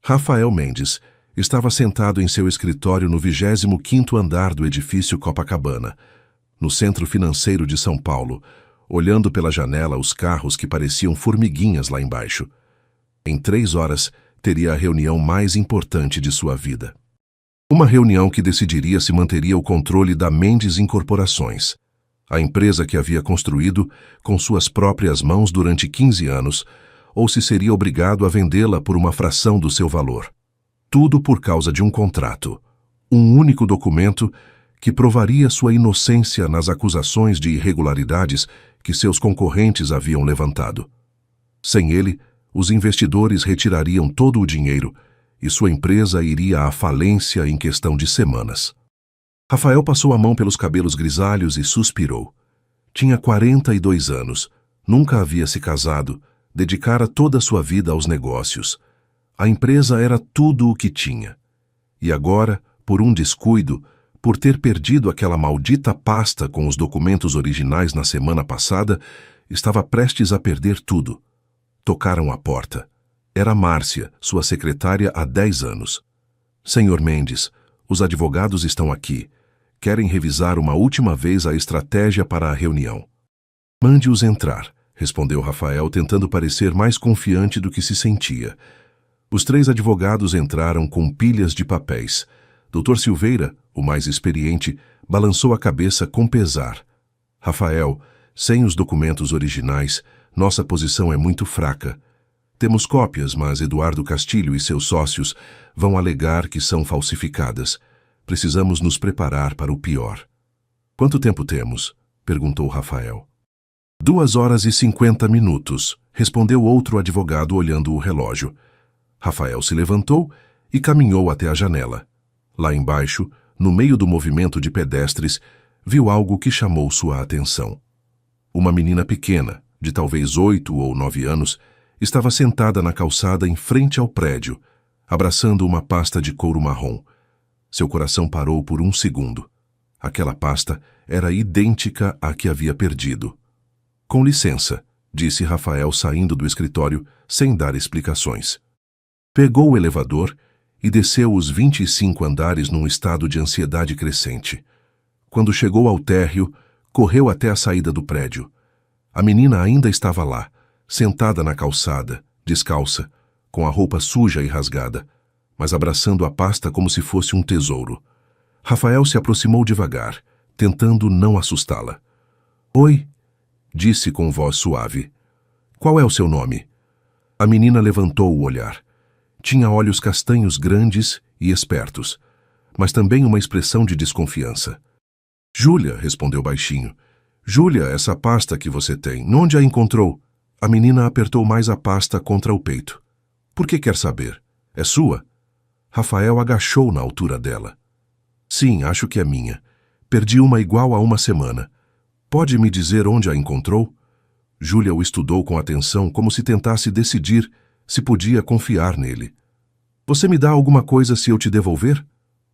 Rafael Mendes estava sentado em seu escritório no 25º andar do edifício Copacabana, no centro financeiro de São Paulo, olhando pela janela os carros que pareciam formiguinhas lá embaixo. Em 3 horas, teria a reunião mais importante de sua vida. Uma reunião que decidiria se manteria o controle da Mendes Incorporações, a empresa que havia construído com suas próprias mãos durante 15 anos, ou se seria obrigado a vendê-la por uma fração do seu valor. Tudo por causa de um contrato, um único documento que provaria sua inocência nas acusações de irregularidades que seus concorrentes haviam levantado. Sem ele, os investidores retirariam todo o dinheiro e sua empresa iria à falência em questão de semanas. Rafael passou a mão pelos cabelos grisalhos e suspirou. Tinha 42 anos, nunca havia se casado, dedicara toda a sua vida aos negócios. A empresa era tudo o que tinha. E agora, por um descuido, por ter perdido aquela maldita pasta com os documentos originais na semana passada, estava prestes a perder tudo. Tocaram à porta. Era Márcia, sua secretária há 10 anos. Senhor Mendes, os advogados estão aqui. Querem revisar uma última vez a estratégia para a reunião. Mande-os entrar, respondeu Rafael, tentando parecer mais confiante do que se sentia. Os 3 advogados entraram com pilhas de papéis. Dr. Silveira, o mais experiente, balançou a cabeça com pesar. Rafael, sem os documentos originais, nossa posição é muito fraca. Temos cópias, mas Eduardo Castilho e seus sócios vão alegar que são falsificadas. Precisamos nos preparar para o pior. Quanto tempo temos? Perguntou Rafael. 2 horas e 50 minutos, respondeu outro advogado olhando o relógio. Rafael se levantou e caminhou até a janela. Lá embaixo, no meio do movimento de pedestres, viu algo que chamou sua atenção. Uma menina pequena, de talvez 8 ou 9 anos, estava sentada na calçada em frente ao prédio, abraçando uma pasta de couro marrom. Seu coração parou por um segundo. Aquela pasta era idêntica à que havia perdido. Com licença, disse Rafael saindo do escritório sem dar explicações. Pegou o elevador e desceu os 25 andares num estado de ansiedade crescente. Quando chegou ao térreo, correu até a saída do prédio. A menina ainda estava lá, sentada na calçada, descalça, com a roupa suja e rasgada, mas abraçando a pasta como se fosse um tesouro. Rafael se aproximou devagar, tentando não assustá-la. Oi, disse com voz suave. Qual é o seu nome? A menina levantou o olhar. Tinha olhos castanhos grandes e espertos, mas também uma expressão de desconfiança. Júlia, respondeu baixinho. Júlia, essa pasta que você tem, onde a encontrou? A menina apertou mais a pasta contra o peito. Por que quer saber? É sua? Rafael agachou na altura dela. Sim, acho que é minha. Perdi uma igual há uma semana. Pode me dizer onde a encontrou? Júlia o estudou com atenção, como se tentasse decidir se podia confiar nele. Você me dá alguma coisa se eu te devolver?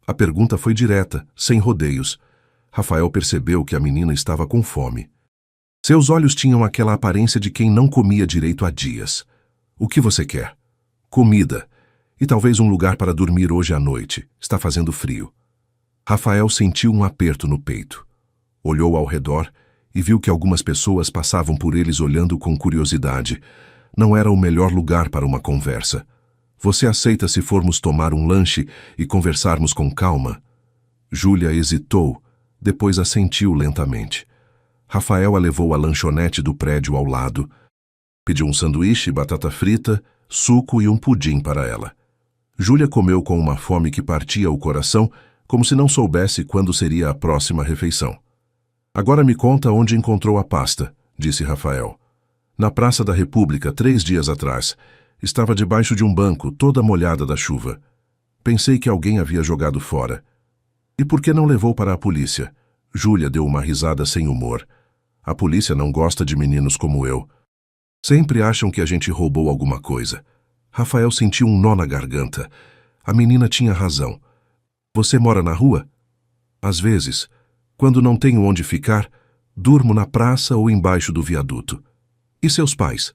A pergunta foi direta, sem rodeios. Rafael percebeu que a menina estava com fome. Seus olhos tinham aquela aparência de quem não comia direito há dias. O que você quer? Comida. E talvez um lugar para dormir hoje à noite. Está fazendo frio. Rafael sentiu um aperto no peito. Olhou ao redor e viu que algumas pessoas passavam por eles olhando com curiosidade. Não era o melhor lugar para uma conversa. Você aceita se formos tomar um lanche e conversarmos com calma? Júlia hesitou, depois assentiu lentamente. Rafael a levou à lanchonete do prédio ao lado. Pediu um sanduíche, batata frita, suco e um pudim para ela. Júlia comeu com uma fome que partia o coração, como se não soubesse quando seria a próxima refeição. Agora me conta onde encontrou a pasta, disse Rafael. Na Praça da República, 3 dias atrás. Estava debaixo de um banco, toda molhada da chuva. Pensei que alguém havia jogado fora. E por que não levou para a polícia? Júlia deu uma risada sem humor. A polícia não gosta de meninos como eu. Sempre acham que a gente roubou alguma coisa. Rafael sentiu um nó na garganta. A menina tinha razão. Você mora na rua? Às vezes. Quando não tenho onde ficar, durmo na praça ou embaixo do viaduto. E seus pais?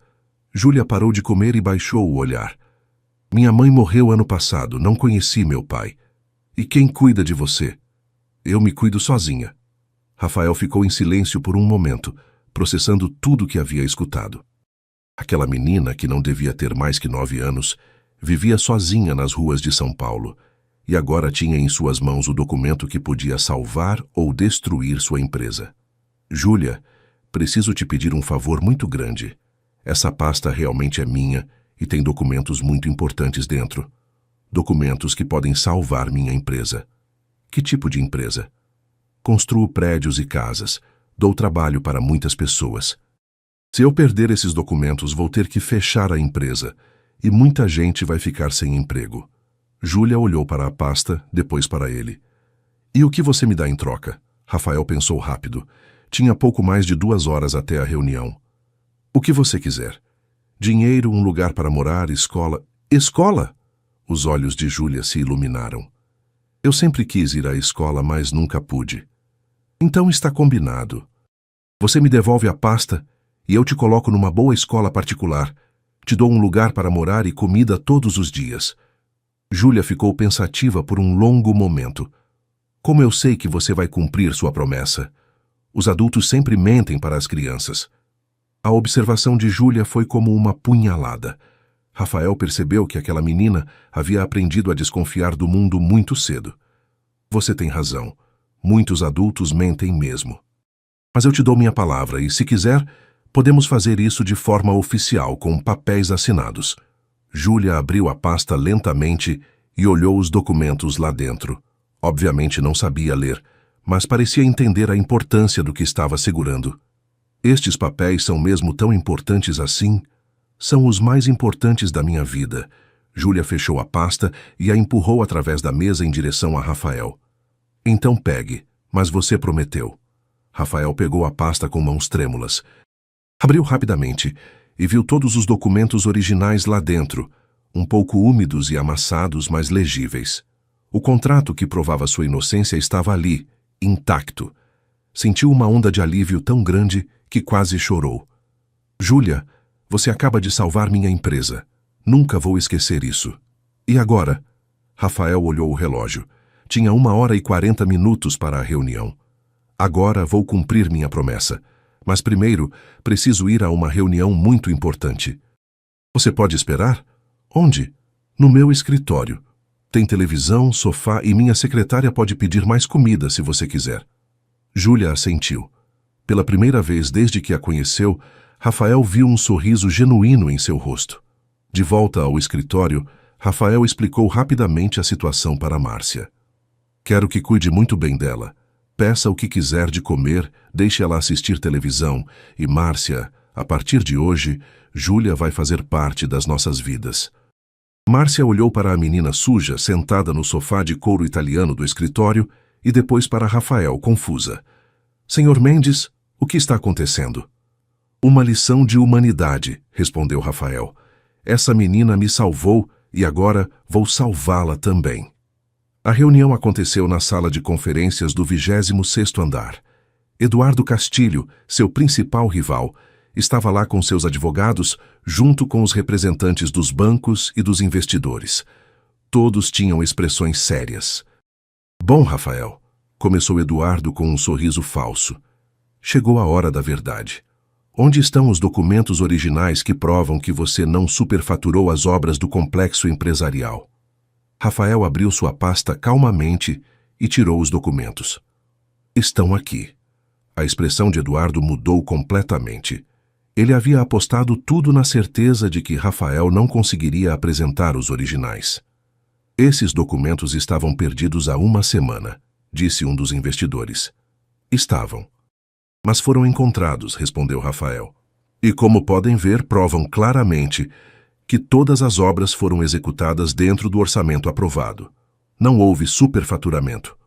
Júlia parou de comer e baixou o olhar. Minha mãe morreu ano passado, não conheci meu pai. E quem cuida de você? Eu me cuido sozinha. Rafael ficou em silêncio por um momento, processando tudo o que havia escutado. Aquela menina, que não devia ter mais que 9 anos, vivia sozinha nas ruas de São Paulo, e agora tinha em suas mãos o documento que podia salvar ou destruir sua empresa. Júlia, preciso te pedir um favor muito grande. Essa pasta realmente é minha e tem documentos muito importantes dentro. Documentos que podem salvar minha empresa. Que tipo de empresa? Construo prédios e casas. Dou trabalho para muitas pessoas. Se eu perder esses documentos, vou ter que fechar a empresa e muita gente vai ficar sem emprego. Júlia olhou para a pasta, depois para ele. E o que você me dá em troca? Rafael pensou rápido. Tinha pouco mais de 2 horas até a reunião. O que você quiser. Dinheiro, um lugar para morar, escola... Escola? Os olhos de Júlia se iluminaram. Eu sempre quis ir à escola, mas nunca pude. Então está combinado. Você me devolve a pasta e eu te coloco numa boa escola particular. Te dou um lugar para morar e comida todos os dias. Júlia ficou pensativa por um longo momento. Como eu sei que você vai cumprir sua promessa? Os adultos sempre mentem para as crianças. A observação de Júlia foi como uma punhalada. Rafael percebeu que aquela menina havia aprendido a desconfiar do mundo muito cedo. Você tem razão. Muitos adultos mentem mesmo. Mas eu te dou minha palavra e, se quiser, podemos fazer isso de forma oficial, com papéis assinados. Júlia abriu a pasta lentamente e olhou os documentos lá dentro. Obviamente não sabia ler, mas parecia entender a importância do que estava segurando. Estes papéis são mesmo tão importantes assim? São os mais importantes da minha vida. Júlia fechou a pasta e a empurrou através da mesa em direção a Rafael. Então pegue, mas você prometeu. Rafael pegou a pasta com mãos trêmulas. Abriu rapidamente e viu todos os documentos originais lá dentro, um pouco úmidos e amassados, mas legíveis. O contrato que provava sua inocência estava ali, intacto. Sentiu uma onda de alívio tão grande que quase chorou. Júlia, você acaba de salvar minha empresa. Nunca vou esquecer isso. E agora? Rafael olhou o relógio. Tinha 1h40 para a reunião. Agora vou cumprir minha promessa. Mas primeiro, preciso ir a uma reunião muito importante. Você pode esperar? Onde? No meu escritório. Tem televisão, sofá e minha secretária pode pedir mais comida se você quiser. Júlia assentiu. Pela primeira vez desde que a conheceu, Rafael viu um sorriso genuíno em seu rosto. De volta ao escritório, Rafael explicou rapidamente a situação para Márcia. Quero que cuide muito bem dela. Peça o que quiser de comer, deixe ela assistir televisão e, Márcia, a partir de hoje, Júlia vai fazer parte das nossas vidas. Márcia olhou para a menina suja sentada no sofá de couro italiano do escritório e depois para Rafael, confusa. Senhor Mendes, o que está acontecendo? Uma lição de humanidade, respondeu Rafael. Essa menina me salvou e agora vou salvá-la também. A reunião aconteceu na sala de conferências do 26º andar. Eduardo Castilho, seu principal rival, estava lá com seus advogados, junto com os representantes dos bancos e dos investidores. Todos tinham expressões sérias. Bom, Rafael, começou Eduardo com um sorriso falso. Chegou a hora da verdade. Onde estão os documentos originais que provam que você não superfaturou as obras do complexo empresarial? Rafael abriu sua pasta calmamente e tirou os documentos. Estão aqui. A expressão de Eduardo mudou completamente. Ele havia apostado tudo na certeza de que Rafael não conseguiria apresentar os originais. Esses documentos estavam perdidos há 1 semana, disse um dos investidores. Estavam. Mas foram encontrados, respondeu Rafael. E como podem ver, provam claramente que todas as obras foram executadas dentro do orçamento aprovado. Não houve superfaturamento.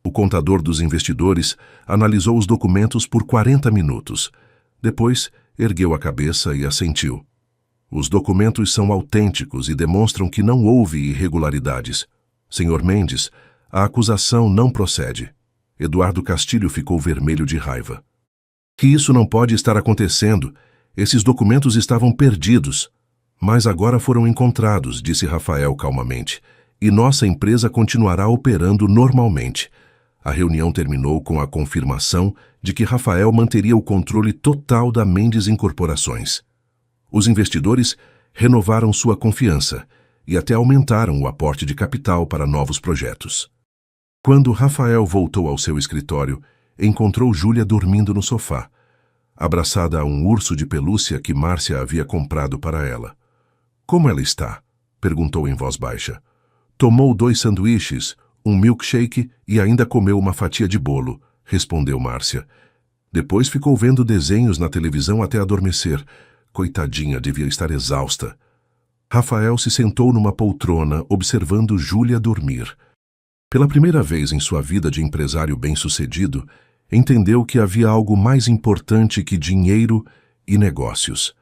O contador dos investidores analisou os documentos por 40 minutos. Depois, ergueu a cabeça e assentiu. Os documentos são autênticos e demonstram que não houve irregularidades. Senhor Mendes, a acusação não procede. Eduardo Castilho ficou vermelho de raiva. Que isso não pode estar acontecendo. Esses documentos estavam perdidos. Mas agora foram encontrados, disse Rafael calmamente, e nossa empresa continuará operando normalmente. A reunião terminou com a confirmação de que Rafael manteria o controle total da Mendes Incorporações. Os investidores renovaram sua confiança e até aumentaram o aporte de capital para novos projetos. Quando Rafael voltou ao seu escritório, encontrou Júlia dormindo no sofá, abraçada a um urso de pelúcia que Márcia havia comprado para ela. "Como ela está?" perguntou em voz baixa. "Tomou 2 sanduíches, um milkshake e ainda comeu uma fatia de bolo", respondeu Márcia. "Depois ficou vendo desenhos na televisão até adormecer. Coitadinha, devia estar exausta." Rafael se sentou numa poltrona, observando Júlia dormir. Pela primeira vez em sua vida de empresário bem-sucedido, entendeu que havia algo mais importante que dinheiro e negócios.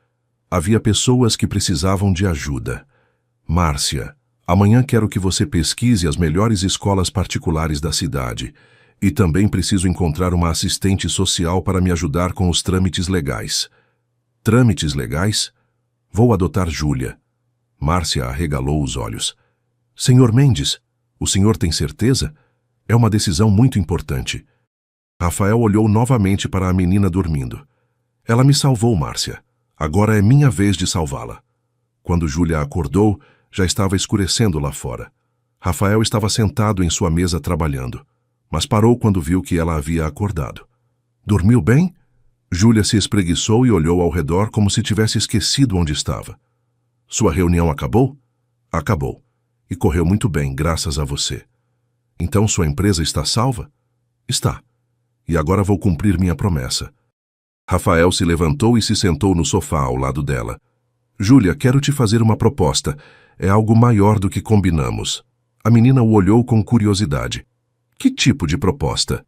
Havia pessoas que precisavam de ajuda. "Márcia, amanhã quero que você pesquise as melhores escolas particulares da cidade. E também preciso encontrar uma assistente social para me ajudar com os trâmites legais." "Trâmites legais? Vou adotar Júlia." Márcia arregalou os olhos. "Senhor Mendes, o senhor tem certeza? É uma decisão muito importante." Rafael olhou novamente para a menina dormindo. "Ela me salvou, Márcia. Agora é minha vez de salvá-la." Quando Júlia acordou, já estava escurecendo lá fora. Rafael estava sentado em sua mesa trabalhando, mas parou quando viu que ela havia acordado. "Dormiu bem?" Júlia se espreguiçou e olhou ao redor como se tivesse esquecido onde estava. "Sua reunião acabou?" "Acabou. E correu muito bem, graças a você." "Então sua empresa está salva?" "Está. E agora vou cumprir minha promessa." Rafael se levantou e se sentou no sofá ao lado dela. "Júlia, quero te fazer uma proposta. É algo maior do que combinamos." A menina o olhou com curiosidade. "Que tipo de proposta?"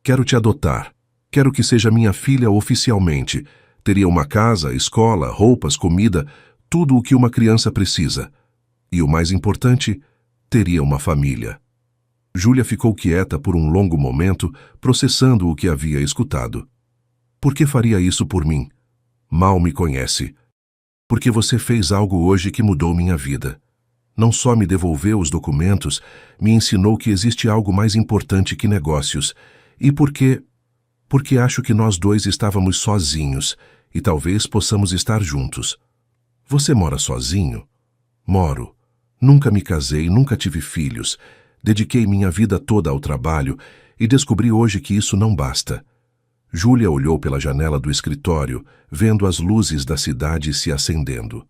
"Quero te adotar. Quero que seja minha filha oficialmente. Teria uma casa, escola, roupas, comida, tudo o que uma criança precisa. E o mais importante, teria uma família." Júlia ficou quieta por um longo momento, processando o que havia escutado. "Por que faria isso por mim? Mal me conhece." "Porque você fez algo hoje que mudou minha vida. Não só me devolveu os documentos, me ensinou que existe algo mais importante que negócios. E porque acho que nós dois estávamos sozinhos e talvez possamos estar juntos." "Você mora sozinho?" "Moro. Nunca me casei, nunca tive filhos. Dediquei minha vida toda ao trabalho e descobri hoje que isso não basta." Júlia olhou pela janela do escritório, vendo as luzes da cidade se acendendo.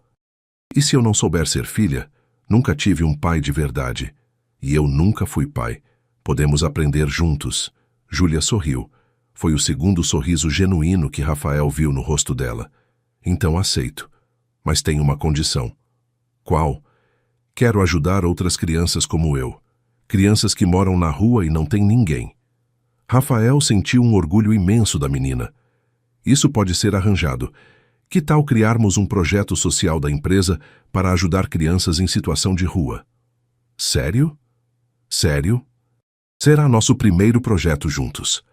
"E se eu não souber ser filha? Nunca tive um pai de verdade. E eu nunca fui pai. Podemos aprender juntos." Júlia sorriu. Foi o segundo sorriso genuíno que Rafael viu no rosto dela. "Então aceito. Mas tenho uma condição." "Qual?" "Quero ajudar outras crianças como eu. Crianças que moram na rua e não têm ninguém." Rafael sentiu um orgulho imenso da menina. "Isso pode ser arranjado. Que tal criarmos um projeto social da empresa para ajudar crianças em situação de rua?" "Sério?" "Sério. Será nosso primeiro projeto juntos."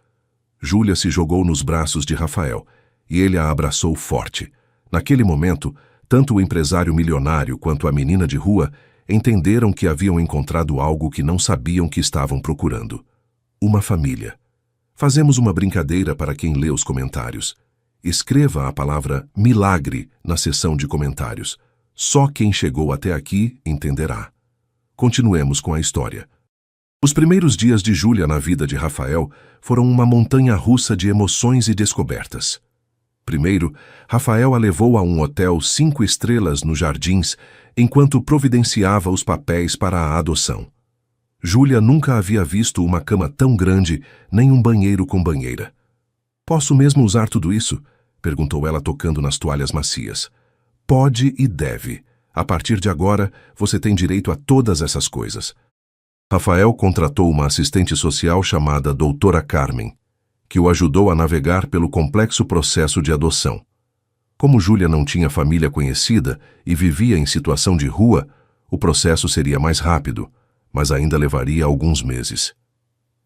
Júlia se jogou nos braços de Rafael e ele a abraçou forte. Naquele momento, tanto o empresário milionário quanto a menina de rua entenderam que haviam encontrado algo que não sabiam que estavam procurando. Uma família. Fazemos uma brincadeira para quem lê os comentários. Escreva a palavra milagre na seção de comentários. Só quem chegou até aqui entenderá. Continuemos com a história. Os primeiros dias de Júlia na vida de Rafael foram uma montanha-russa de emoções e descobertas. Primeiro, Rafael a levou a um hotel 5 estrelas nos Jardins, enquanto providenciava os papéis para a adoção. Júlia nunca havia visto uma cama tão grande, nem um banheiro com banheira. "Posso mesmo usar tudo isso?" perguntou ela tocando nas toalhas macias. "Pode e deve. A partir de agora, você tem direito a todas essas coisas." Rafael contratou uma assistente social chamada Doutora Carmen, que o ajudou a navegar pelo complexo processo de adoção. Como Júlia não tinha família conhecida e vivia em situação de rua, o processo seria mais rápido, mas ainda levaria alguns meses.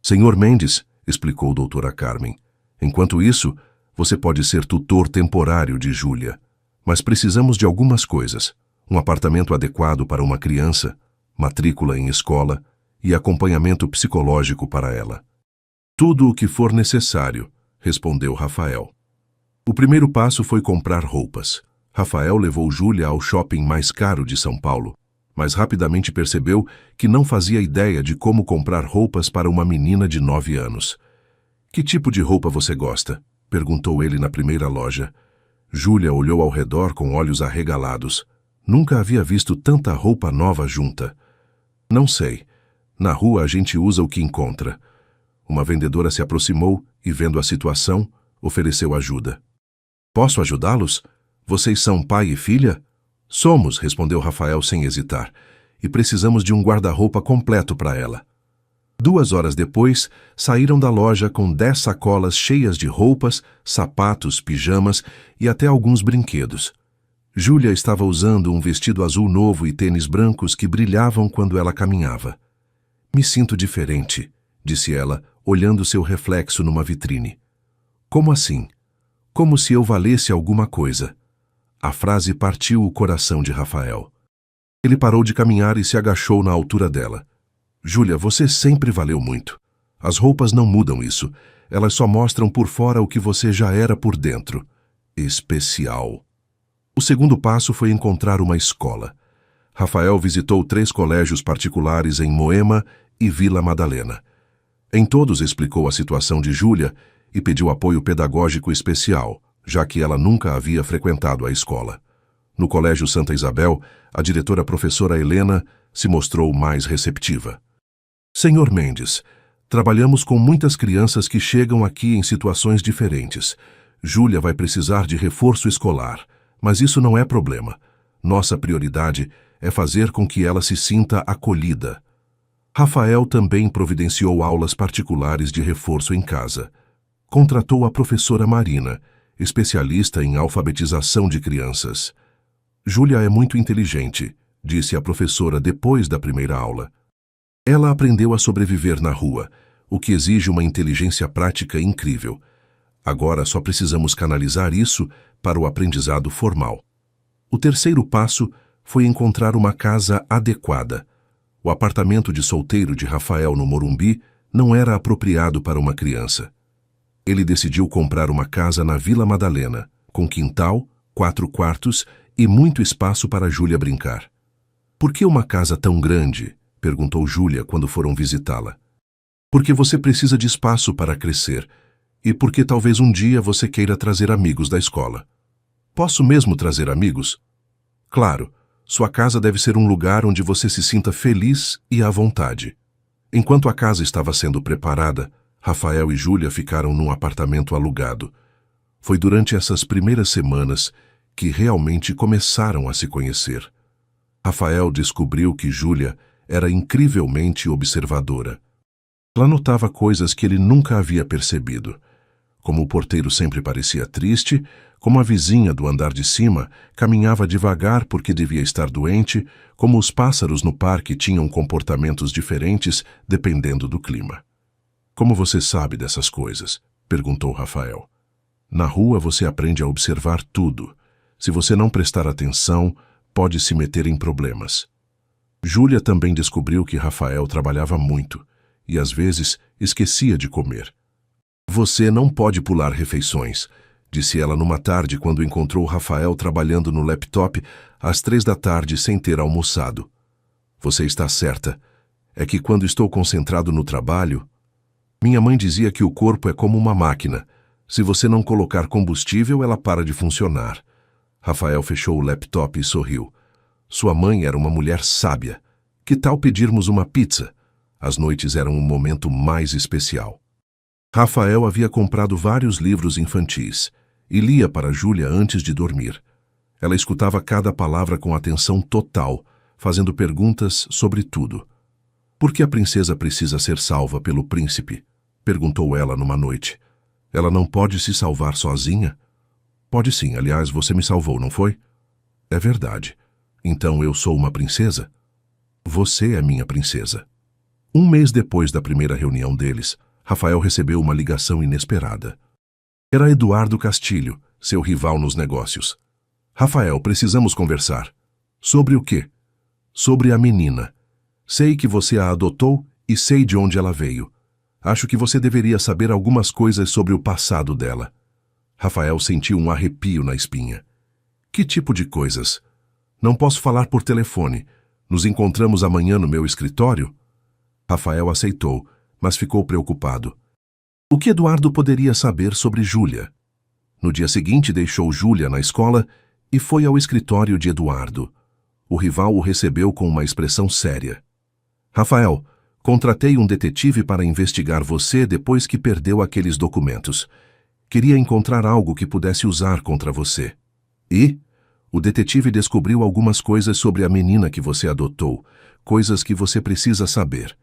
"Senhor Mendes", explicou Doutora Carmen, "enquanto isso, você pode ser tutor temporário de Júlia, mas precisamos de algumas coisas. um apartamento adequado para uma criança, matrícula em escola e acompanhamento psicológico para ela. Tudo o que for necessário, respondeu Rafael. O primeiro passo foi comprar roupas. Rafael levou Júlia ao shopping mais caro de São Paulo, mas rapidamente percebeu que não fazia ideia de como comprar roupas para uma menina de 9 anos. Que tipo de roupa você gosta? Perguntou ele na primeira loja. Júlia olhou ao redor com olhos arregalados. Nunca havia visto tanta roupa nova junta. Não sei. Na rua a gente usa o que encontra. Uma vendedora se aproximou e, vendo a situação, ofereceu ajuda. Posso ajudá-los? Vocês são pai e filha? Somos, respondeu Rafael sem hesitar, e precisamos de um guarda-roupa completo para ela. 2 horas depois, saíram da loja com 10 sacolas cheias de roupas, sapatos, pijamas e até alguns brinquedos. Júlia estava usando um vestido azul novo e tênis brancos que brilhavam quando ela caminhava. Me sinto diferente, disse ela, olhando seu reflexo numa vitrine. Como assim? Como se eu valesse alguma coisa. A frase partiu o coração de Rafael. Ele parou de caminhar e se agachou na altura dela. Júlia, você sempre valeu muito. As roupas não mudam isso. Elas só mostram por fora o que você já era por dentro. Especial. O segundo passo foi encontrar uma escola. Rafael visitou 3 colégios particulares em Moema e Vila Madalena. Em todos explicou a situação de Júlia e pediu apoio pedagógico especial, já que ela nunca havia frequentado a escola. No Colégio Santa Isabel, a diretora professora Helena se mostrou mais receptiva. Senhor Mendes, trabalhamos com muitas crianças que chegam aqui em situações diferentes. Júlia vai precisar de reforço escolar, mas isso não é problema. Nossa prioridade é fazer com que ela se sinta acolhida. Rafael também providenciou aulas particulares de reforço em casa. Contratou a professora Marina, especialista em alfabetização de crianças. Júlia é muito inteligente, disse a professora depois da primeira aula. Ela aprendeu a sobreviver na rua, o que exige uma inteligência prática incrível. Agora só precisamos canalizar isso para o aprendizado formal. O terceiro passo foi encontrar uma casa adequada. O apartamento de solteiro de Rafael no Morumbi não era apropriado para uma criança. Ele decidiu comprar uma casa na Vila Madalena, com quintal, 4 quartos e muito espaço para Júlia brincar. Por que uma casa tão grande? Perguntou Júlia quando foram visitá-la. Porque você precisa de espaço para crescer e porque talvez um dia você queira trazer amigos da escola. Posso mesmo trazer amigos? Claro, sua casa deve ser um lugar onde você se sinta feliz e à vontade. Enquanto a casa estava sendo preparada, Rafael e Júlia ficaram num apartamento alugado. Foi durante essas primeiras semanas que realmente começaram a se conhecer. Rafael descobriu que Júlia era incrivelmente observadora. Ela notava coisas que ele nunca havia percebido. Como o porteiro sempre parecia triste, como a vizinha do andar de cima caminhava devagar porque devia estar doente, como os pássaros no parque tinham comportamentos diferentes dependendo do clima. Como você sabe dessas coisas? Perguntou Rafael. Na rua você aprende a observar tudo. Se você não prestar atenção, pode se meter em problemas. Júlia também descobriu que Rafael trabalhava muito e, às vezes, esquecia de comer. Você não pode pular refeições, disse ela numa tarde quando encontrou Rafael trabalhando no laptop às 3 da tarde sem ter almoçado. Você está certa. É que quando estou concentrado no trabalho... Minha mãe dizia que o corpo é como uma máquina. Se você não colocar combustível, ela para de funcionar. Rafael fechou o laptop e sorriu. Sua mãe era uma mulher sábia. Que tal pedirmos uma pizza? As noites eram um momento mais especial. Rafael havia comprado vários livros infantis e lia para Júlia antes de dormir. Ela escutava cada palavra com atenção total, fazendo perguntas sobre tudo. Por que a princesa precisa ser salva pelo príncipe? Perguntou ela numa noite. Ela não pode se salvar sozinha? Pode sim, aliás, você me salvou, não foi? É verdade. Então eu sou uma princesa? Você é minha princesa. 1 mês depois da primeira reunião deles, Rafael recebeu uma ligação inesperada. Era Eduardo Castilho, seu rival nos negócios. Rafael, precisamos conversar. Sobre o quê? Sobre a menina. Sei que você a adotou e sei de onde ela veio. Acho que você deveria saber algumas coisas sobre o passado dela. Rafael sentiu um arrepio na espinha. Que tipo de coisas? Não posso falar por telefone. Nos encontramos amanhã no meu escritório? Rafael aceitou, mas ficou preocupado. O que Eduardo poderia saber sobre Júlia? No dia seguinte deixou Júlia na escola e foi ao escritório de Eduardo. O rival o recebeu com uma expressão séria. Rafael, contratei um detetive para investigar você depois que perdeu aqueles documentos. Queria encontrar algo que pudesse usar contra você. E? O detetive descobriu algumas coisas sobre a menina que você adotou, coisas que você precisa saber.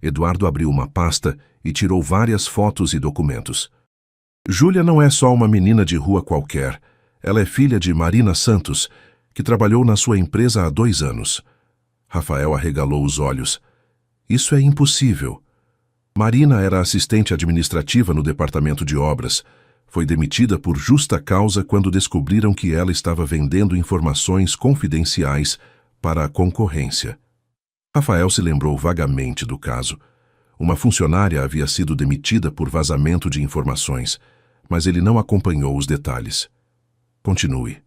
Eduardo abriu uma pasta e tirou várias fotos e documentos. Júlia não é só uma menina de rua qualquer. Ela é filha de Marina Santos, que trabalhou na sua empresa há 2 anos. Rafael arregalou os olhos. Isso é impossível. Marina era assistente administrativa no departamento de obras. Foi demitida por justa causa quando descobriram que ela estava vendendo informações confidenciais para a concorrência. Rafael se lembrou vagamente do caso. Uma funcionária havia sido demitida por vazamento de informações, mas ele não acompanhou os detalhes. Continue.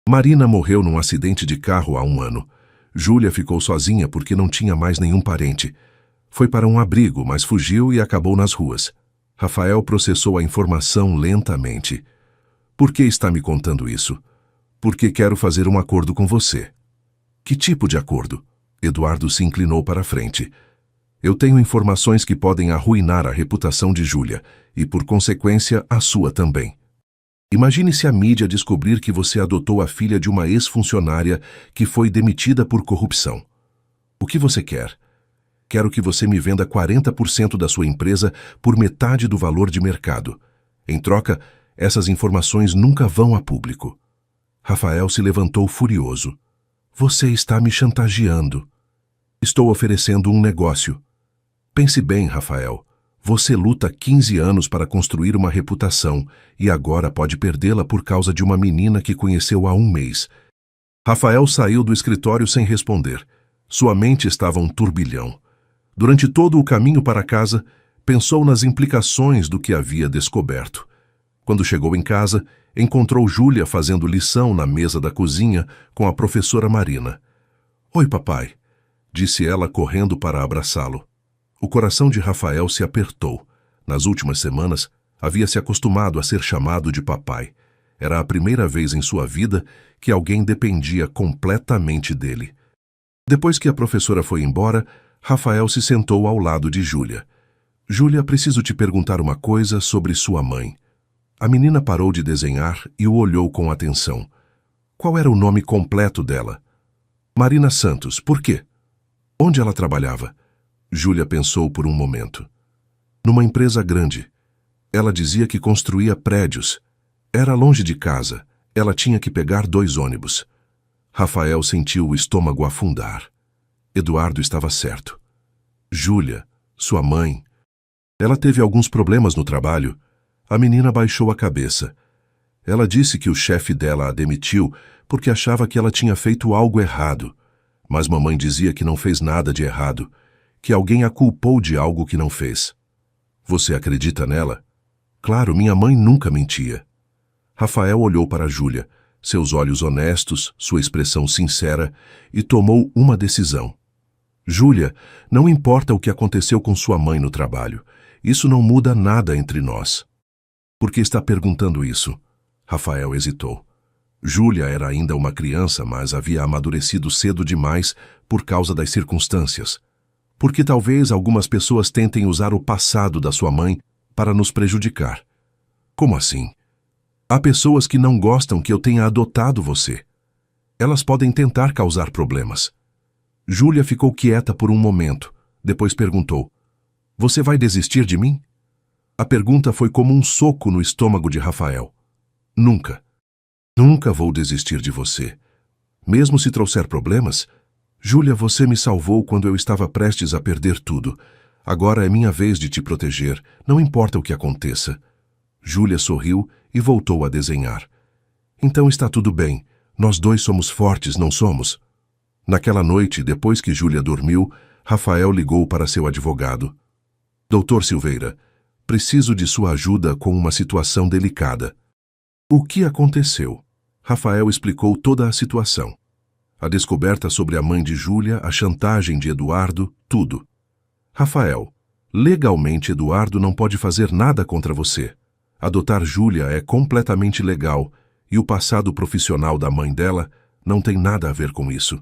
Marina morreu num acidente de carro há 1 ano. Júlia ficou sozinha porque não tinha mais nenhum parente. Foi para um abrigo, mas fugiu e acabou nas ruas. Rafael processou a informação lentamente. Por que está me contando isso? Porque quero fazer um acordo com você. Que tipo de acordo? Eduardo se inclinou para a frente. Eu tenho informações que podem arruinar a reputação de Júlia e, por consequência, a sua também. Imagine se a mídia descobrir que você adotou a filha de uma ex-funcionária que foi demitida por corrupção. O que você quer? Quero que você me venda 40% da sua empresa por metade do valor de mercado. Em troca, essas informações nunca vão a público. Rafael se levantou furioso. Você está me chantageando. Estou oferecendo um negócio. Pense bem, Rafael. Você luta 15 anos para construir uma reputação e agora pode perdê-la por causa de uma menina que conheceu há 1 mês. Rafael saiu do escritório sem responder. Sua mente estava um turbilhão. Durante todo o caminho para casa, pensou nas implicações do que havia descoberto. Quando chegou em casa, encontrou Júlia fazendo lição na mesa da cozinha com a professora Marina. Oi, papai, disse ela correndo para abraçá-lo. O coração de Rafael se apertou. Nas últimas semanas, havia se acostumado a ser chamado de papai. Era a primeira vez em sua vida que alguém dependia completamente dele. Depois que a professora foi embora, Rafael se sentou ao lado de Júlia. Júlia, preciso te perguntar uma coisa sobre sua mãe. A menina parou de desenhar e o olhou com atenção. Qual era o nome completo dela? Marina Santos. Por quê? Onde ela trabalhava? Júlia pensou por um momento. Numa empresa grande. Ela dizia que construía prédios. Era longe de casa. Ela tinha que pegar 2 ônibus. Rafael sentiu o estômago afundar. Eduardo estava certo. Júlia, sua mãe. Ela teve alguns problemas no trabalho. A menina baixou a cabeça. Ela disse que o chefe dela a demitiu porque achava que ela tinha feito algo errado. Mas mamãe dizia que não fez nada de errado, que alguém a culpou de algo que não fez. Você acredita nela? Claro, minha mãe nunca mentia. Rafael olhou para Júlia, seus olhos honestos, sua expressão sincera, e tomou uma decisão. Júlia, não importa o que aconteceu com sua mãe no trabalho. Isso não muda nada entre nós. Por que está perguntando isso? Rafael hesitou. Júlia era ainda uma criança, mas havia amadurecido cedo demais por causa das circunstâncias. Porque talvez algumas pessoas tentem usar o passado da sua mãe para nos prejudicar. Como assim? Há pessoas que não gostam que eu tenha adotado você. Elas podem tentar causar problemas. Júlia ficou quieta por um momento, depois perguntou: Você vai desistir de mim? A pergunta foi como um soco no estômago de Rafael. Nunca. Nunca vou desistir de você. Mesmo se trouxer problemas, Júlia, você me salvou quando eu estava prestes a perder tudo. Agora é minha vez de te proteger, não importa o que aconteça. Júlia sorriu e voltou a desenhar. Então está tudo bem. Nós 2 somos fortes, não somos? Naquela noite, depois que Júlia dormiu, Rafael ligou para seu advogado. Doutor Silveira, preciso de sua ajuda com uma situação delicada. O que aconteceu? Rafael explicou toda a situação. A descoberta sobre a mãe de Júlia, a chantagem de Eduardo, tudo. Rafael, legalmente Eduardo não pode fazer nada contra você. Adotar Júlia é completamente legal e o passado profissional da mãe dela não tem nada a ver com isso.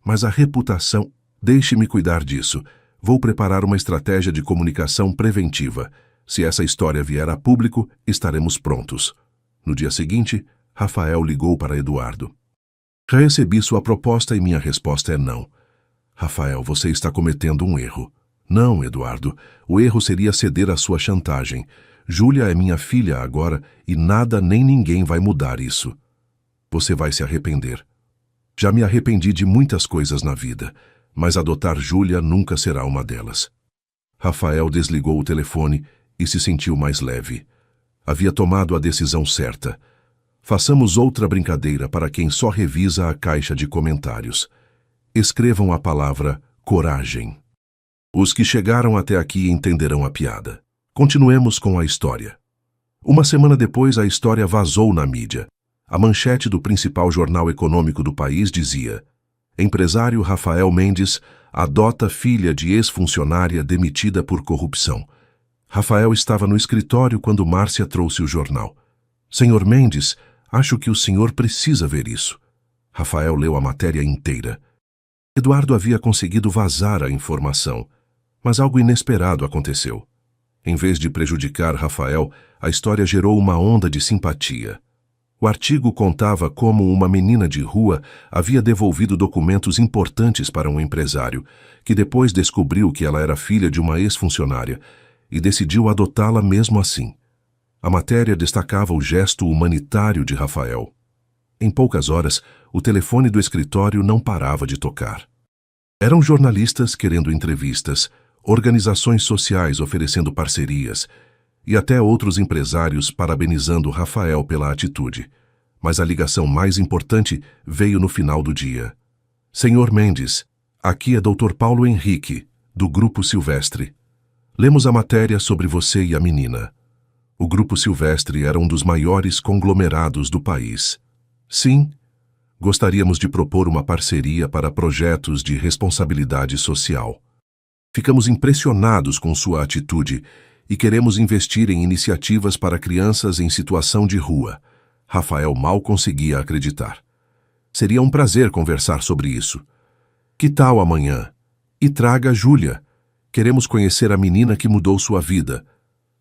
Mas a reputação... Deixe-me cuidar disso. Vou preparar uma estratégia de comunicação preventiva. Se essa história vier a público, estaremos prontos. No dia seguinte, Rafael ligou para Eduardo. Já recebi sua proposta e minha resposta é não. Rafael, você está cometendo um erro. Não, Eduardo. O erro seria ceder à sua chantagem. Júlia é minha filha agora e nada nem ninguém vai mudar isso. Você vai se arrepender. Já me arrependi de muitas coisas na vida, mas adotar Júlia nunca será uma delas. Rafael desligou o telefone e se sentiu mais leve. Havia tomado a decisão certa. Façamos outra brincadeira para quem só revisa a caixa de comentários. Escrevam a palavra coragem. Os que chegaram até aqui entenderão a piada. Continuemos com a história. Uma semana depois, a história vazou na mídia. A manchete do principal jornal econômico do país dizia: empresário Rafael Mendes adota filha de ex-funcionária demitida por corrupção. Rafael estava no escritório quando Márcia trouxe o jornal. Senhor Mendes, acho que o senhor precisa ver isso. Rafael leu a matéria inteira. Eduardo havia conseguido vazar a informação, mas algo inesperado aconteceu. Em vez de prejudicar Rafael, a história gerou uma onda de simpatia. O artigo contava como uma menina de rua havia devolvido documentos importantes para um empresário, que depois descobriu que ela era filha de uma ex-funcionária e decidiu adotá-la mesmo assim. A matéria destacava o gesto humanitário de Rafael. Em poucas horas, o telefone do escritório não parava de tocar. Eram jornalistas querendo entrevistas, organizações sociais oferecendo parcerias, e até outros empresários parabenizando Rafael pela atitude. Mas a ligação mais importante veio no final do dia. Senhor Mendes, aqui é Dr. Paulo Henrique, do Grupo Silvestre. Lemos a matéria sobre você e a menina. O Grupo Silvestre era um dos maiores conglomerados do país. Sim, gostaríamos de propor uma parceria para projetos de responsabilidade social. Ficamos impressionados com sua atitude e queremos investir em iniciativas para crianças em situação de rua. Rafael mal conseguia acreditar. Seria um prazer conversar sobre isso. Que tal amanhã? E traga a Júlia. Queremos conhecer a menina que mudou sua vida.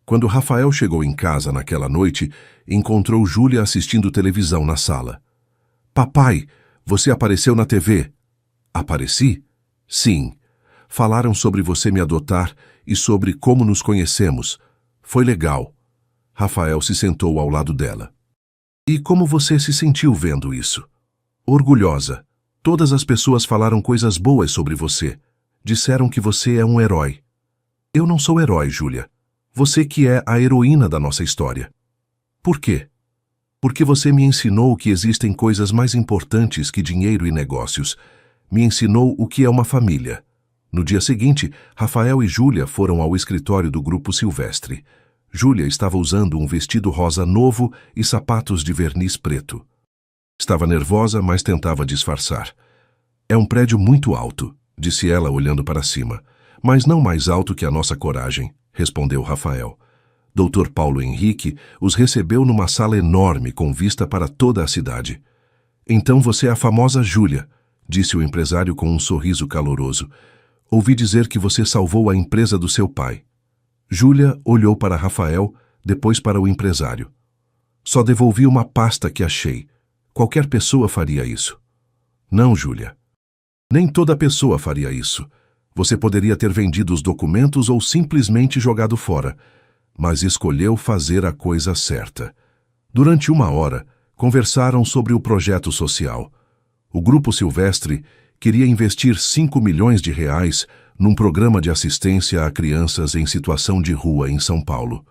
Quando Rafael chegou em casa naquela noite, encontrou Júlia assistindo televisão na sala. Papai, você apareceu na TV. Apareci? Sim. Falaram sobre você me adotar e sobre como nos conhecemos. Foi legal. Rafael se sentou ao lado dela. E como você se sentiu vendo isso? Orgulhosa. Todas as pessoas falaram coisas boas sobre você. Disseram que você é um herói. Eu não sou herói, Júlia. Você que é a heroína da nossa história. Por quê? Porque você me ensinou que existem coisas mais importantes que dinheiro e negócios. Me ensinou o que é uma família. No dia seguinte, Rafael e Júlia foram ao escritório do Grupo Silvestre. Júlia estava usando um vestido rosa novo e sapatos de verniz preto. Estava nervosa, mas tentava disfarçar. É um prédio muito alto, disse ela olhando para cima. Mas não mais alto que a nossa coragem, respondeu Rafael. Dr. Paulo Henrique os recebeu numa sala enorme com vista para toda a cidade. Então você é a famosa Júlia, disse o empresário com um sorriso caloroso. Ouvi dizer que você salvou a empresa do seu pai. Júlia olhou para Rafael, depois para o empresário. Só devolvi uma pasta que achei. Qualquer pessoa faria isso. Não, Júlia. Nem toda pessoa faria isso. Você poderia ter vendido os documentos ou simplesmente jogado fora, mas escolheu fazer a coisa certa. Durante 1 hora, conversaram sobre o projeto social. O Grupo Silvestre queria investir 5 milhões de reais num programa de assistência a crianças em situação de rua em São Paulo.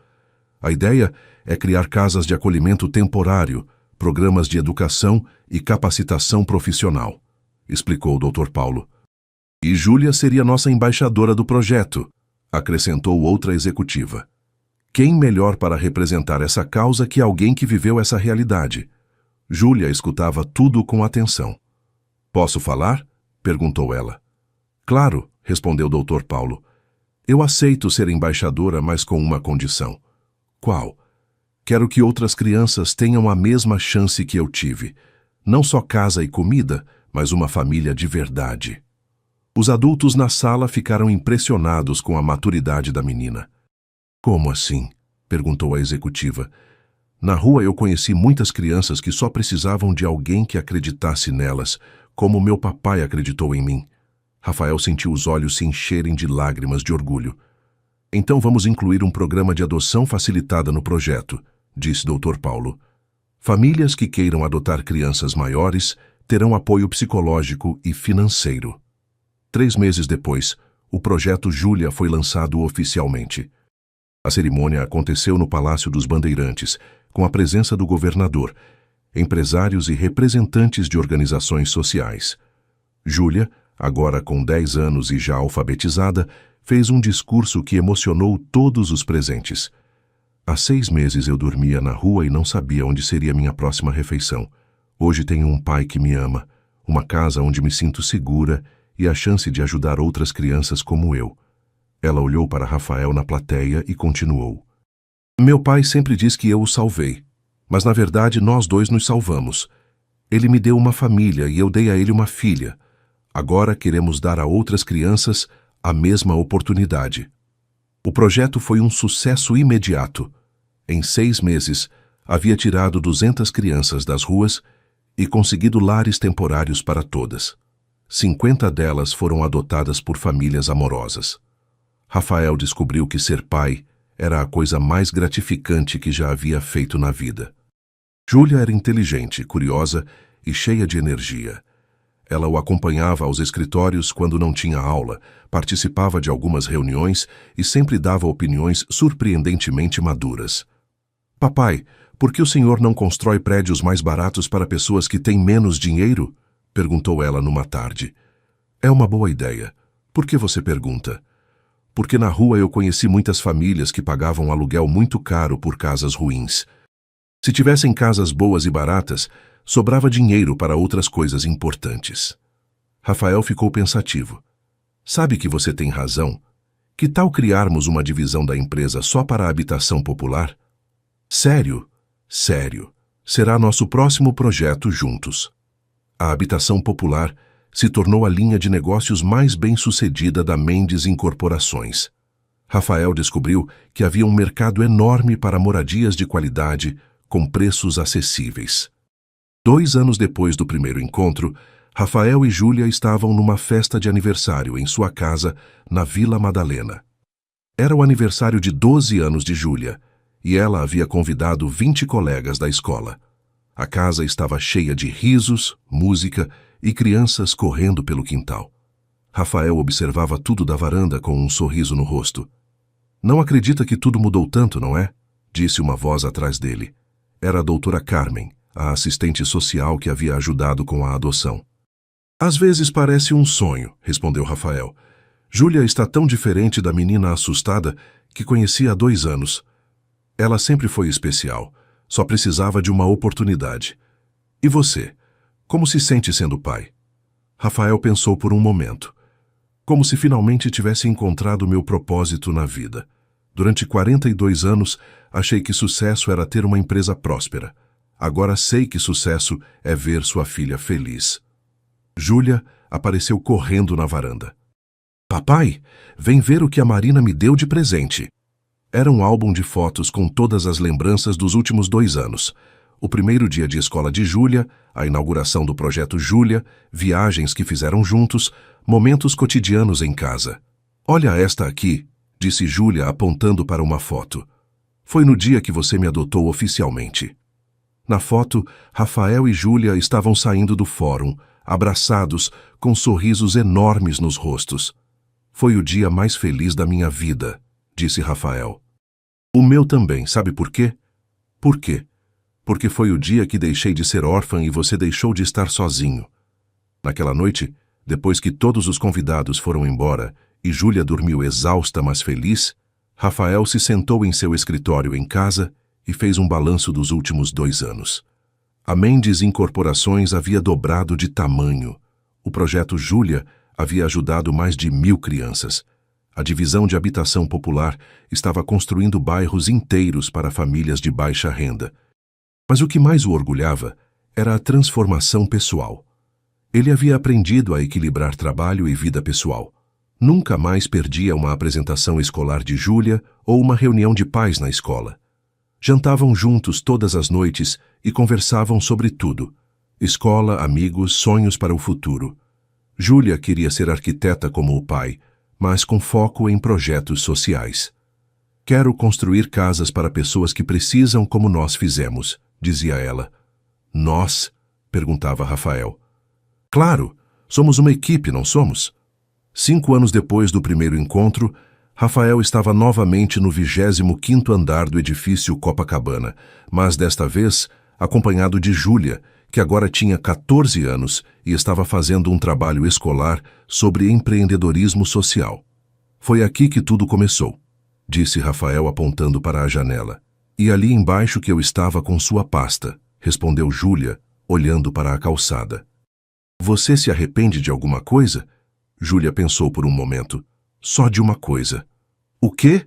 A ideia é criar casas de acolhimento temporário, programas de educação e capacitação profissional. explicou o Dr. Paulo. E Júlia seria nossa embaixadora do projeto, acrescentou outra executiva. Quem melhor para representar essa causa que alguém que viveu essa realidade? Júlia escutava tudo com atenção. Posso falar? Perguntou ela. Claro, respondeu o Dr. Paulo. Eu aceito ser embaixadora, mas com uma condição. Qual? Quero que outras crianças tenham a mesma chance que eu tive. Não só casa e comida, mas uma família de verdade. Os adultos na sala ficaram impressionados com a maturidade da menina. Como assim? Perguntou a executiva. Na rua eu conheci muitas crianças que só precisavam de alguém que acreditasse nelas, como meu papai acreditou em mim. Rafael sentiu os olhos se encherem de lágrimas de orgulho. Então vamos incluir um programa de adoção facilitada no projeto, disse Dr. Paulo. Famílias que queiram adotar crianças maiores terão apoio psicológico e financeiro. 3 meses depois, o projeto Júlia foi lançado oficialmente. A cerimônia aconteceu no Palácio dos Bandeirantes, com a presença do governador, empresários e representantes de organizações sociais. Júlia, agora com 10 anos e já alfabetizada, fez um discurso que emocionou todos os presentes. Há 6 meses eu dormia na rua e não sabia onde seria minha próxima refeição. Hoje tenho um pai que me ama, uma casa onde me sinto segura e a chance de ajudar outras crianças como eu. Ela olhou para Rafael na plateia e continuou. Meu pai sempre diz que eu o salvei, mas na verdade nós dois nos salvamos. Ele me deu uma família e eu dei a ele uma filha. Agora queremos dar a outras crianças a mesma oportunidade. O projeto foi um sucesso imediato. Em 6 meses, havia tirado 200 crianças das ruas e conseguido lares temporários para todas. 50 delas foram adotadas por famílias amorosas. Rafael descobriu que ser pai era a coisa mais gratificante que já havia feito na vida. Júlia era inteligente, curiosa e cheia de energia. Ela o acompanhava aos escritórios quando não tinha aula, participava de algumas reuniões e sempre dava opiniões surpreendentemente maduras. Papai, por que o senhor não constrói prédios mais baratos para pessoas que têm menos dinheiro? Perguntou ela numa tarde. É uma boa ideia. Por que você pergunta? Porque na rua eu conheci muitas famílias que pagavam aluguel muito caro por casas ruins. Se tivessem casas boas e baratas, sobrava dinheiro para outras coisas importantes. Rafael ficou pensativo. Sabe que você tem razão? Que tal criarmos uma divisão da empresa só para a habitação popular? Sério? Sério. Será nosso próximo projeto juntos. A habitação popular se tornou a linha de negócios mais bem-sucedida da Mendes Incorporações. Rafael descobriu que havia um mercado enorme para moradias de qualidade, com preços acessíveis. 2 anos depois do primeiro encontro, Rafael e Júlia estavam numa festa de aniversário em sua casa, na Vila Madalena. Era o aniversário de 12 anos de Júlia, e ela havia convidado 20 colegas da escola. A casa estava cheia de risos, música e crianças correndo pelo quintal. Rafael observava tudo da varanda com um sorriso no rosto. Não acredita que tudo mudou tanto, não é? Disse uma voz atrás dele. Era a doutora Carmen, a assistente social que havia ajudado com a adoção. Às vezes parece um sonho, respondeu Rafael. Júlia está tão diferente da menina assustada que conheci há 2 anos. Ela sempre foi especial, só precisava de uma oportunidade. E você? Como se sente sendo pai? Rafael pensou por um momento. Como se finalmente tivesse encontrado meu propósito na vida. Durante 42 anos, achei que sucesso era ter uma empresa próspera. Agora sei que sucesso é ver sua filha feliz. Júlia apareceu correndo na varanda. Papai, vem ver o que a Marina me deu de presente. Era um álbum de fotos com todas as lembranças dos últimos 2 anos. O primeiro dia de escola de Júlia, a inauguração do projeto Júlia, viagens que fizeram juntos, momentos cotidianos em casa. Olha esta aqui, disse Júlia apontando para uma foto. Foi no dia que você me adotou oficialmente. Na foto, Rafael e Júlia estavam saindo do fórum, abraçados, com sorrisos enormes nos rostos. Foi o dia mais feliz da minha vida, disse Rafael. O meu também, sabe por quê? Por quê? Porque foi o dia que deixei de ser órfã e você deixou de estar sozinho. Naquela noite, depois que todos os convidados foram embora e Júlia dormiu exausta mas feliz, Rafael se sentou em seu escritório em casa e fez um balanço dos últimos 2 anos. A Mendes Incorporações havia dobrado de tamanho. O projeto Júlia havia ajudado mais de 1.000 crianças. A divisão de habitação popular estava construindo bairros inteiros para famílias de baixa renda. Mas o que mais o orgulhava era a transformação pessoal. Ele havia aprendido a equilibrar trabalho e vida pessoal. Nunca mais perdia uma apresentação escolar de Júlia ou uma reunião de pais na escola. Jantavam juntos todas as noites e conversavam sobre tudo: escola, amigos, sonhos para o futuro. Júlia queria ser arquiteta como o pai, mas com foco em projetos sociais. "Quero construir casas para pessoas que precisam como nós fizemos", dizia ela. "Nós?", perguntava Rafael. "Claro, somos uma equipe, não somos?" 5 anos depois do primeiro encontro, Rafael estava novamente no 25º andar do edifício Copacabana, mas desta vez acompanhado de Júlia, que agora tinha 14 anos e estava fazendo um trabalho escolar sobre empreendedorismo social. "Foi aqui que tudo começou", disse Rafael apontando para a janela. "E ali embaixo que eu estava com sua pasta", respondeu Júlia, olhando para a calçada. "Você se arrepende de alguma coisa?" Júlia pensou por um momento. "Só de uma coisa." "O quê?"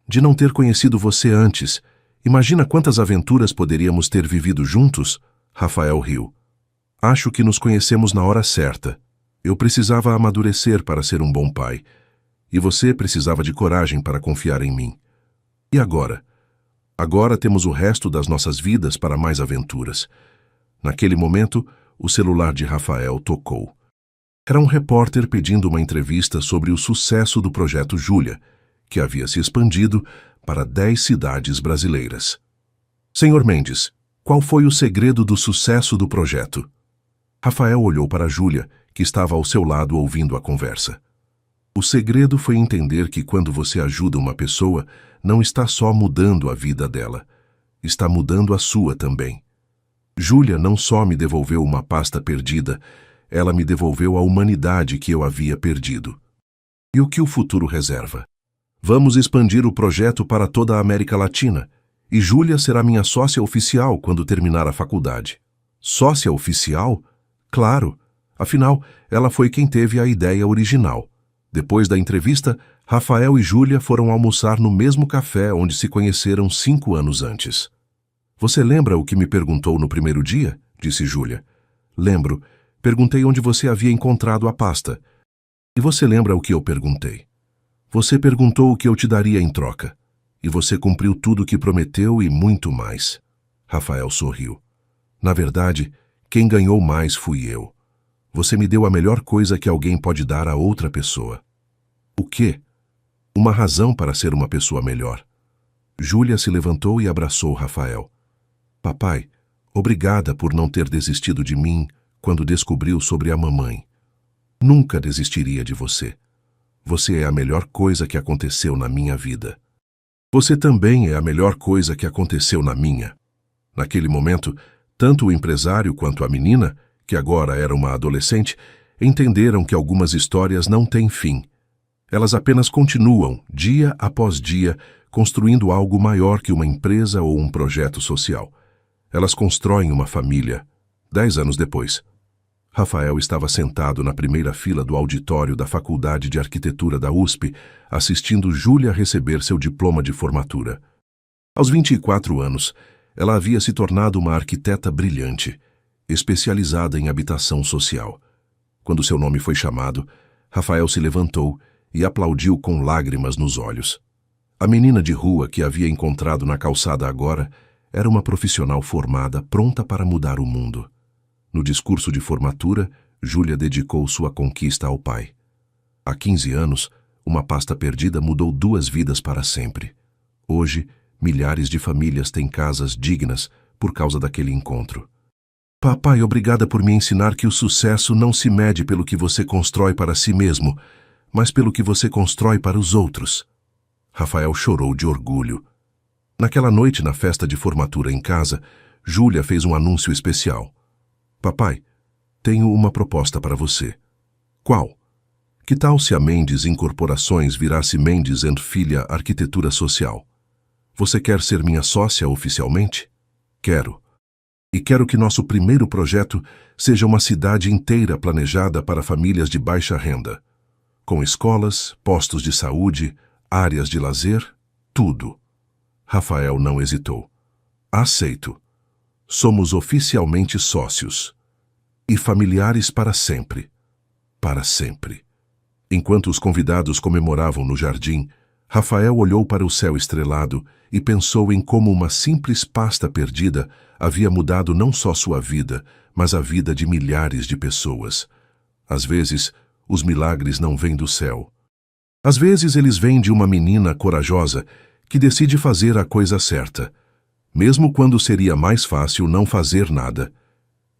"De não ter conhecido você antes. Imagina quantas aventuras poderíamos ter vivido juntos?" Rafael riu. "Acho que nos conhecemos na hora certa. Eu precisava amadurecer para ser um bom pai. E você precisava de coragem para confiar em mim. E agora? Agora temos o resto das nossas vidas para mais aventuras." Naquele momento, o celular de Rafael tocou. Era um repórter pedindo uma entrevista sobre o sucesso do projeto Júlia, que havia se expandido para 10 cidades brasileiras. "Senhor Mendes, qual foi o segredo do sucesso do projeto?" Rafael olhou para Júlia, que estava ao seu lado ouvindo a conversa. "O segredo foi entender que quando você ajuda uma pessoa, não está só mudando a vida dela, está mudando a sua também. Júlia não só me devolveu uma pasta perdida, ela me devolveu a humanidade que eu havia perdido." "E o que o futuro reserva?" "Vamos expandir o projeto para toda a América Latina, e Júlia será minha sócia oficial quando terminar a faculdade." "Sócia oficial?" "Claro, afinal, ela foi quem teve a ideia original." Depois da entrevista, Rafael e Júlia foram almoçar no mesmo café onde se conheceram 5 anos antes. "Você lembra o que me perguntou no primeiro dia?" disse Júlia. "Lembro. Perguntei onde você havia encontrado a pasta." "E você lembra o que eu perguntei?" "Você perguntou o que eu te daria em troca. E você cumpriu tudo o que prometeu e muito mais." Rafael sorriu. "Na verdade, quem ganhou mais fui eu. Você me deu a melhor coisa que alguém pode dar a outra pessoa." "O quê?" "Uma razão para ser uma pessoa melhor." Júlia se levantou e abraçou Rafael. "Papai, obrigada por não ter desistido de mim quando descobriu sobre a mamãe. Nunca desistiria de você. Você é a melhor coisa que aconteceu na minha vida." "Você também é a melhor coisa que aconteceu na minha." Naquele momento, tanto o empresário quanto a menina, que agora era uma adolescente, entenderam que algumas histórias não têm fim. Elas apenas continuam, dia após dia, construindo algo maior que uma empresa ou um projeto social. Elas constroem uma família. 10 anos depois, Rafael estava sentado na primeira fila do auditório da Faculdade de Arquitetura da USP, assistindo Júlia receber seu diploma de formatura. Aos 24 anos, ela havia se tornado uma arquiteta brilhante, especializada em habitação social. Quando seu nome foi chamado, Rafael se levantou e aplaudiu com lágrimas nos olhos. A menina de rua que havia encontrado na calçada agora era uma profissional formada, pronta para mudar o mundo. No discurso de formatura, Júlia dedicou sua conquista ao pai. Há 15 anos, uma pasta perdida mudou 2 vidas para sempre. Hoje, milhares de famílias têm casas dignas por causa daquele encontro. "Papai, obrigada por me ensinar que o sucesso não se mede pelo que você constrói para si mesmo, mas pelo que você constrói para os outros." Rafael chorou de orgulho. Naquela noite, na festa de formatura em casa, Júlia fez um anúncio especial. "Papai, tenho uma proposta para você. Qual? Que tal se a Mendes Incorporações virasse Mendes & Filha Arquitetura Social? Você quer ser minha sócia oficialmente? Quero. E quero que nosso primeiro projeto seja uma cidade inteira planejada para famílias de baixa renda, com escolas, postos de saúde, áreas de lazer, tudo. Rafael não hesitou. Aceito. Somos oficialmente sócios. E familiares para sempre. Para sempre. Enquanto os convidados comemoravam no jardim, Rafael olhou para o céu estrelado e pensou em como uma simples pasta perdida havia mudado não só sua vida, mas a vida de milhares de pessoas. Às vezes, os milagres não vêm do céu. Às vezes, eles vêm de uma menina corajosa que decide fazer a coisa certa, mesmo quando seria mais fácil não fazer nada.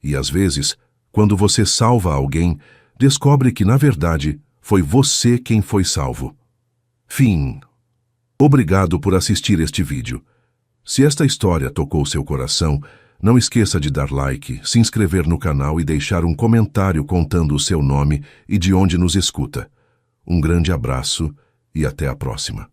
E às vezes, quando você salva alguém, descobre que, na verdade, foi você quem foi salvo. Fim. Obrigado por assistir este vídeo. Se esta história tocou seu coração, não esqueça de dar like, se inscrever no canal e deixar um comentário contando o seu nome e de onde nos escuta. Um grande abraço e até a próxima.